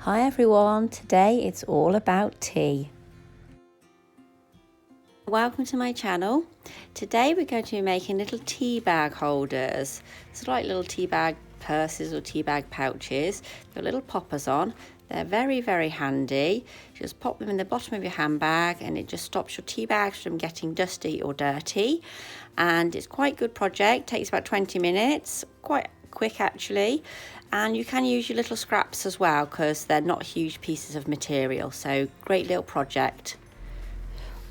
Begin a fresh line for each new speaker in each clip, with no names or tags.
Hi everyone, today it's all about tea. Welcome to my channel. Today we're going to be making little tea bag holders. It's like little tea bag purses or tea bag pouches. They're little poppers on. They're very, very handy. Just pop them in the bottom of your handbag and it just stops your tea bags from getting dusty or dirty. And it's quite a good project, takes about 20 minutes, quite quick actually. And you can use your little scraps as well because they're not huge pieces of material. So great little project.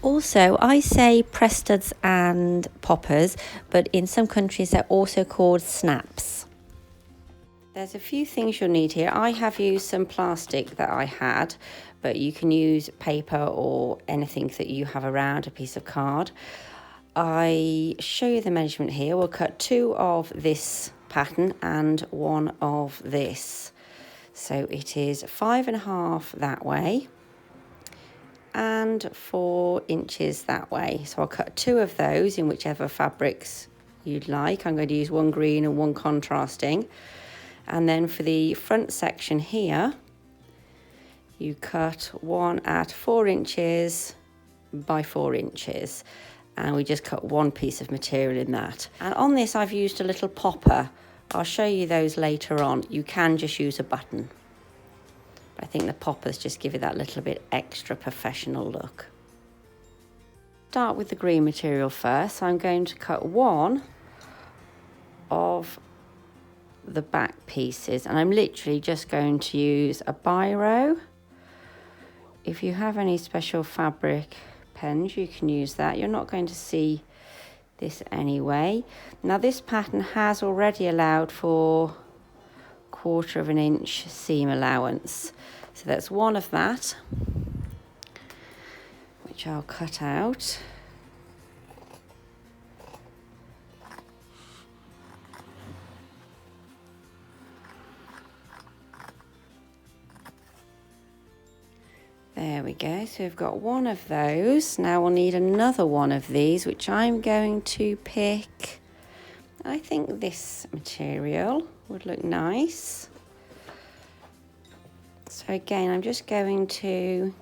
Also, I say press studs and poppers, but in some countries they're also called snaps. There's a few things you'll need here. I have used some plastic that I had, but you can use paper or anything that you have around, a piece of card. I show you the measurement here. We'll cut 2 of this pattern and 1 of this. So it is 5.5 that way and 4 inches that way. So I'll cut 2 of those in whichever fabrics you'd like. I'm going to use 1 green and 1 contrasting. And then for the front section here, you cut 1 at 4 inches by 4 inches. And we just cut 1 piece of material in that. And on this I've used a little popper. I'll show you those later on. You can just use a button. I think the poppers just give it that little bit extra professional look. Start with the green material first. So I'm going to cut 1 of the back pieces and I'm literally just going to use a biro. If you have any special fabric pens, you can use that. You're not going to see this anyway. Now this pattern has already allowed for 1/4 inch seam allowance, so that's 1 of that, which I'll cut out. There we go, so we've got 1 of those. Now we'll need another 1 of these, which I'm going to pick, I think this material would look nice. So again, I'm just going to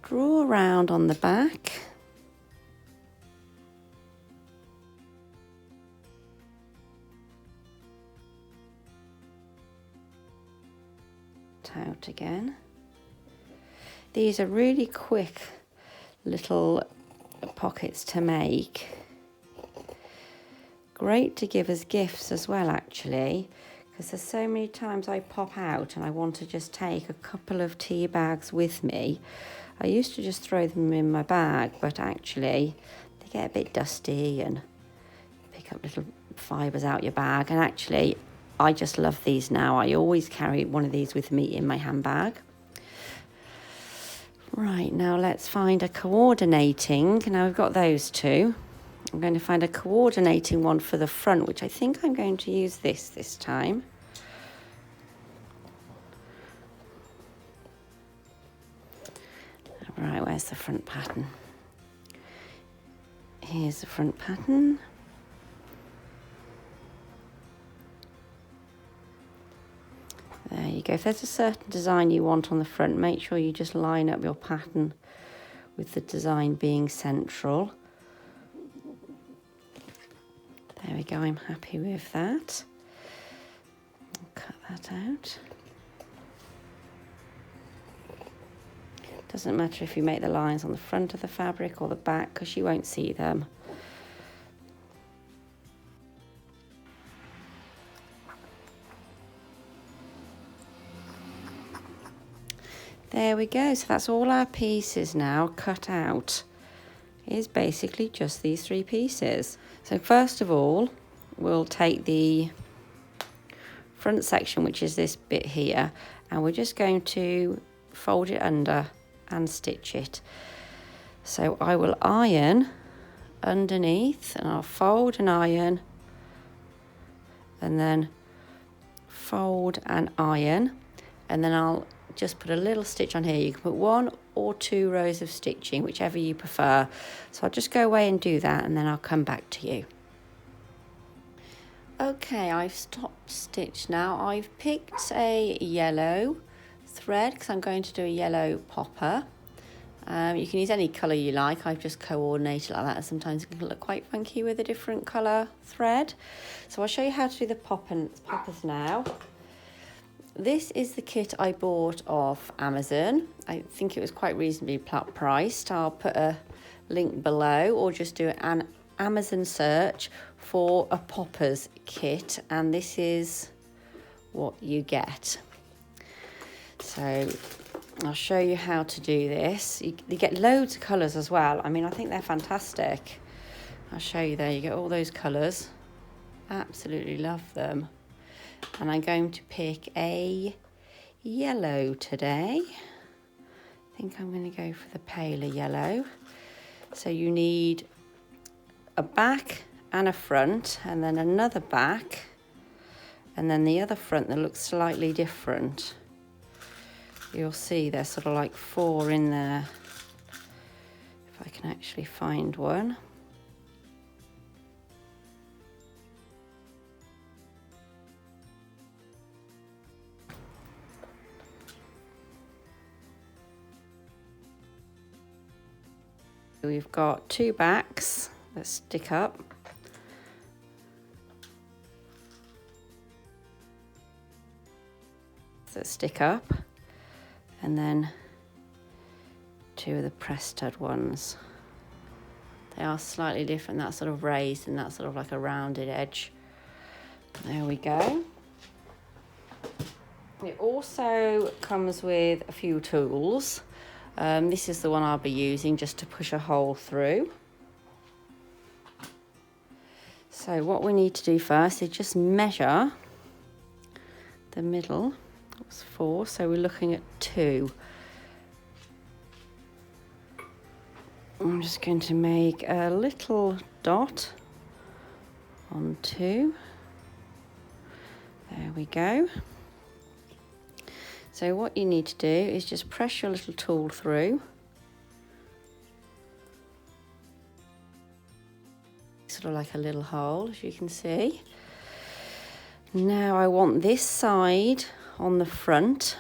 draw around on the back. Out again. These are really quick little pockets to make. Great to give as gifts as well actually, because there's so many times I pop out and I want to just take a couple of tea bags with me. I used to just throw them in my bag, but actually they get a bit dusty and pick up little fibres out your bag, and actually I just love these now. I always carry 1 of these with me in my handbag. Right, now let's find a coordinating. Now we've got those 2. I'm going to find a coordinating one for the front, which I think I'm going to use this time. Right, where's the front pattern? Here's the front pattern. There you go. If there's a certain design you want on the front, make sure you just line up your pattern with the design being central. There we go, I'm happy with that. I'll cut that out. Doesn't matter if you make the lines on the front of the fabric or the back, because you won't see them. There we go, so that's all our pieces now cut out. Is basically just these 3 pieces. So first of all, we'll take the front section, which is this bit here, and we're just going to fold it under and stitch it. So I will iron underneath, and I'll fold and iron, and then fold and iron, and then I'll just put a little stitch on here. You can put 1 or 2 rows of stitching, whichever you prefer. So I'll just go away and do that, and then I'll come back to you. Okay, I've stopped stitch now. I've picked a yellow thread because I'm going to do a yellow popper. You can use any colour you like. I've just coordinated like that. Sometimes it can look quite funky with a different colour thread. So I'll show you how to do the poppers now. This is the kit I bought off Amazon. I think it was quite reasonably priced. I'll put a link below, or just do an Amazon search for a poppers kit, and this is what you get. So I'll show you how to do this. You get loads of colours as well. I mean, I think they're fantastic. I'll show you there. You get all those colours. Absolutely love them. And I'm going to pick a yellow today. I think I'm going to go for the paler yellow. So you need a back and a front, and then another back, and then the other front that looks slightly different. You'll see there's sort of like 4 in there, if I can actually find one. We've got 2 backs that stick up. And then 2 of the press stud ones. They are slightly different, that's sort of raised and that's sort of like a rounded edge. There we go. It also comes with a few tools. This is the one I'll be using just to push a hole through. So what we need to do first is just measure the middle. It was 4, so we're looking at 2. I'm just going to make a little dot on 2. There we go. So what you need to do is just press your little tool through. Sort of like a little hole, as you can see. Now I want this side on the front.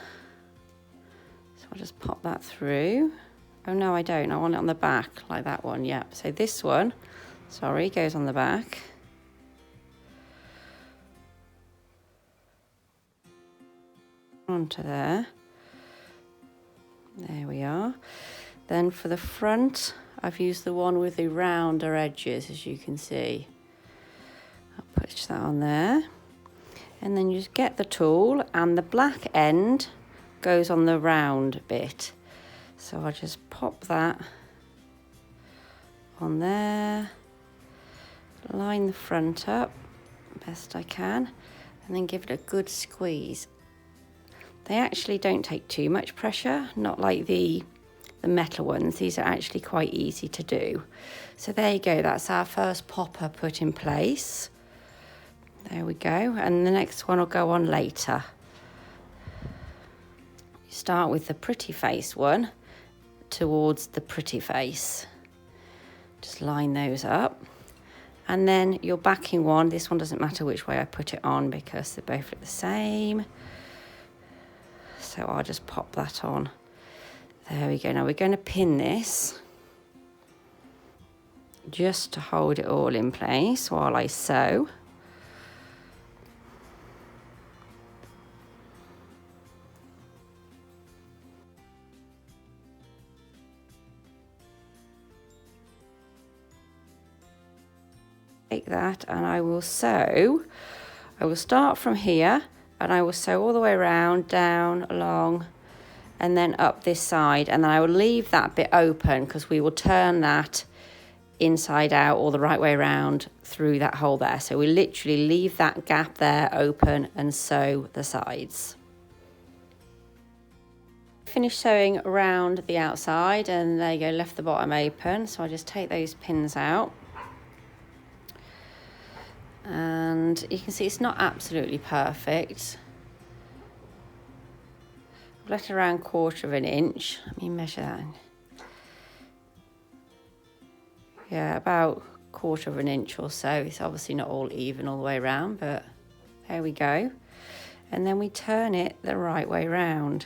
So I'll just pop that through. Oh no, I don't. I want it on the back, like that one, yep. So this one, sorry, goes on the back. Onto there. There we are. Then for the front, I've used the one with the rounder edges, as you can see. I'll push that on there. And then you just get the tool, and the black end goes on the round bit. So I'll just pop that on there, line the front up best I can, and then give it a good squeeze. They actually don't take too much pressure, not like the metal ones. These are actually quite easy to do. So there you go, that's our first popper put in place. There we go, and the next one will go on later. You start with the pretty face one towards the pretty face. Just line those up. And then your backing one, this one doesn't matter which way I put it on because they both look the same. So I'll just pop that on. There we go. Now we're going to pin this just to hold it all in place while I sew. Take that and I will sew. I will start from here and I will sew all the way around, down, along, and then up this side, and then I will leave that bit open because we will turn that inside out or the right way around through that hole there. So we literally leave that gap there open and sew the sides. Finish sewing around the outside, and there you go, left the bottom open. So I'll just take those pins out. And you can see it's not absolutely perfect. I've left around 1/4 of an inch. Let me measure that. Yeah, about 1/4 of an inch or so. It's obviously not all even all the way around, but there we go. And then we turn it the right way round.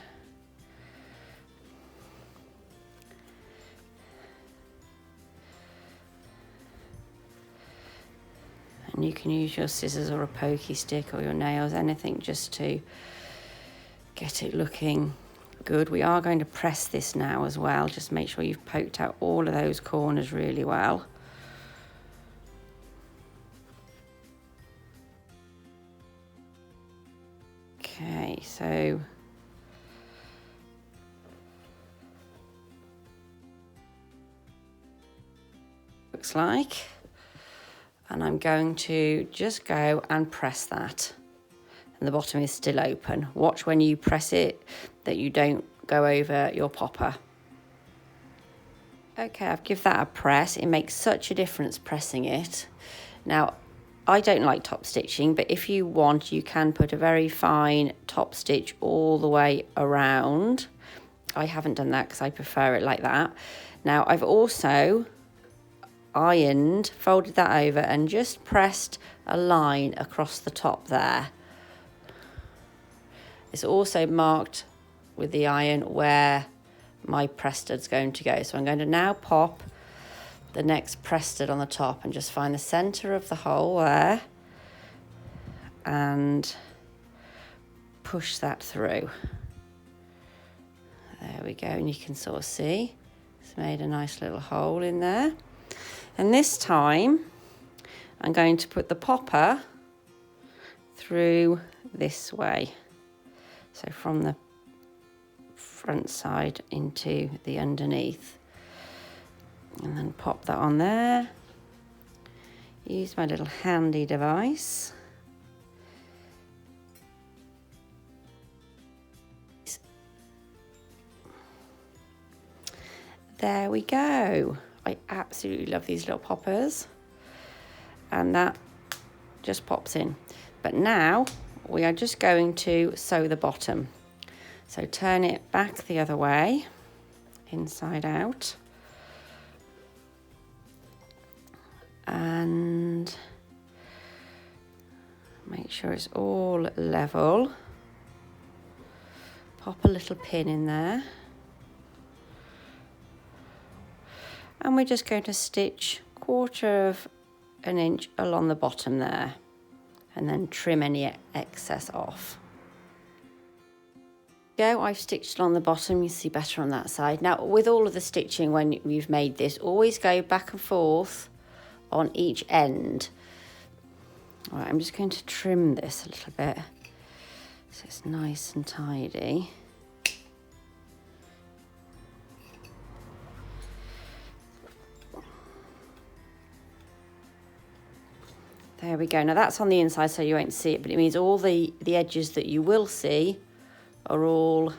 And you can use your scissors or a pokey stick or your nails, anything, just to get it looking good. We are going to press this now as well. Just make sure you've poked out all of those corners really well. Okay, so looks like, and I'm going to just go and press that, and the bottom is still open. Watch when you press it that you don't go over your popper. Okay, I've given that a press. It makes such a difference pressing it. Now, I don't like top stitching, but if you want, you can put a very fine top stitch all the way around. I haven't done that because I prefer it like that. Now, I've also ironed, folded that over and just pressed a line across the top there. It's also marked with the iron where my press stud's going to go. So I'm going to now pop the next press stud on the top and just find the center of the hole there and push that through. There we go, and you can sort of see it's made a nice little hole in there. And this time I'm going to put the popper through this way. So from the front side into the underneath. And then pop that on there. Use my little handy device. There we go. I absolutely love these little poppers. And that just pops in. But now we are just going to sew the bottom. So turn it back the other way, inside out. And make sure it's all level. Pop a little pin in there. And we're just going to stitch 1/4 of an inch along the bottom there, and then trim any excess off. Go, I've stitched along the bottom, you see better on that side. Now with all of the stitching when you've made this, always go back and forth on each end. All right, I'm just going to trim this a little bit so it's nice and tidy. There we go. Now that's on the inside so you won't see it, but it means all the edges that you will see are all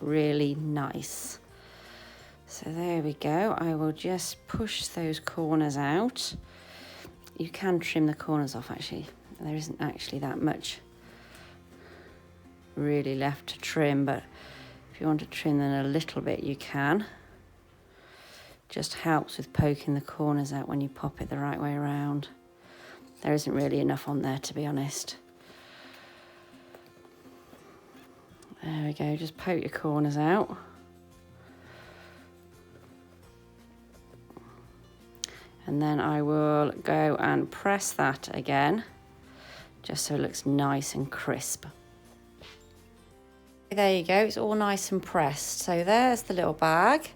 really nice. So there we go. I will just push those corners out. You can trim the corners off actually. There isn't actually that much really left to trim, but if you want to trim them a little bit, you can. Just helps with poking the corners out when you pop it the right way around. There isn't really enough on there, to be honest. There we go, just poke your corners out. And then I will go and press that again, just so it looks nice and crisp. There you go, it's all nice and pressed. So there's the little bag.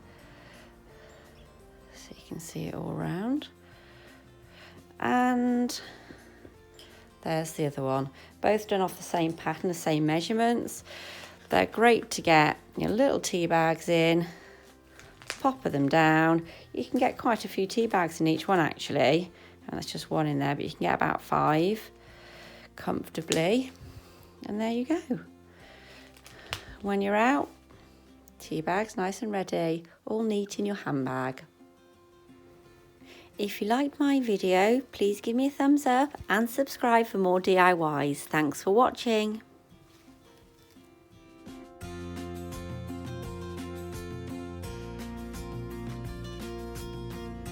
So you can see it all around. And there's the other one. Both done off the same pattern, the same measurements. They're great to get your little tea bags in, popper them down. You can get quite a few tea bags in each one actually. And that's just one in there, but you can get about 5 comfortably. And there you go. When you're out, tea bags nice and ready, all neat in your handbag. If you liked my video, please give me a thumbs up and subscribe for more DIYs. Thanks for watching.